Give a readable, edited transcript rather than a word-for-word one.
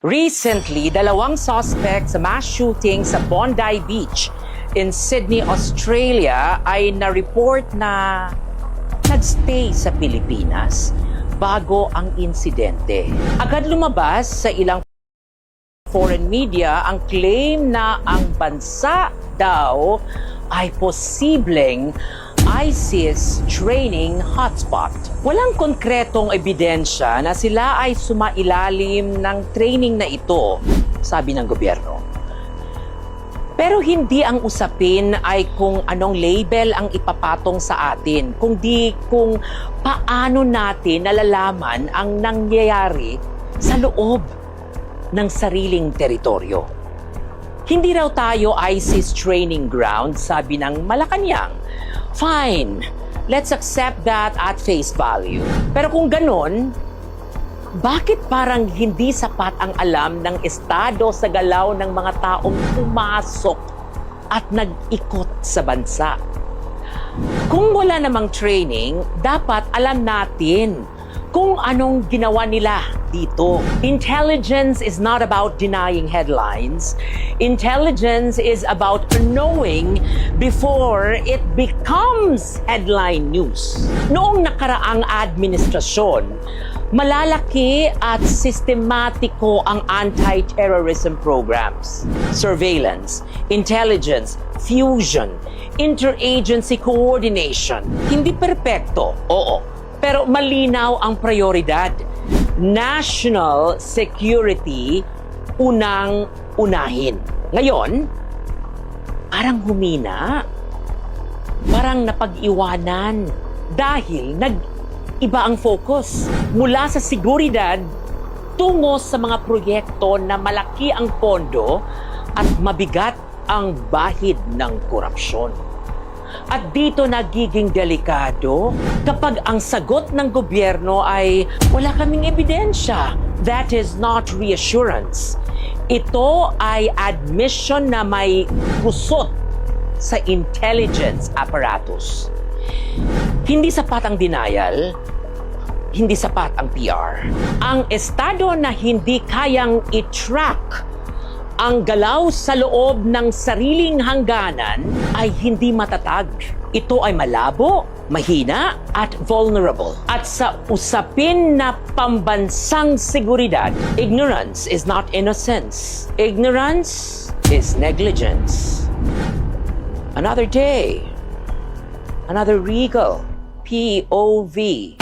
Recently, dalawang suspect sa mass shooting sa Bondi Beach in Sydney, Australia ay na-report na nagstay sa Pilipinas bago ang insidente. Agad lumabas sa ilang foreign media ang claim na ang bansa daw ay posibleng ISIS training hotspot. Walang konkretong ebidensya na sila ay sumailalim ng training na ito, sabi ng gobyerno. Pero hindi ang usapin ay kung anong label ang ipapatong sa atin, kundi kung paano natin nalalaman ang nangyayari sa loob ng sariling teritoryo. Hindi raw tayo ISIS training ground, sabi ng Malacanang. Fine, let's accept that at face value. Pero kung ganun, bakit parang hindi sapat ang alam ng Estado sa galaw ng mga taong pumasok at nag-ikot sa bansa? Kung wala namang training, dapat alam natin kung anong ginawa nila dito. Intelligence is not about denying headlines. Intelligence is about knowing before it becomes headline news. Noong nakaraang administrasyon, malalaki at sistematiko ang anti-terrorism programs. Surveillance, intelligence, fusion, interagency coordination. Hindi perpekto, oo. Pero malinaw ang prioridad. National security unang-unahin. Ngayon, parang humina. Parang napag-iwanan. Dahil nag-iba ang focus. Mula sa seguridad, tungo sa mga proyekto na malaki ang pondo at mabigat ang bahid ng korupsyon. At dito nagiging delikado kapag ang sagot ng gobyerno ay wala kaming ebidensya. That is not reassurance. Ito ay admission na may kusot sa intelligence apparatus. Hindi sapat ang denial, hindi sapat ang PR. Ang estado na hindi kayang i-track ang galaw sa loob ng sariling hangganan ay hindi matatag. Ito ay malabo, mahina, at vulnerable. At sa usapin na pambansang seguridad, ignorance is not innocence. Ignorance is negligence. Another day, another regal POV.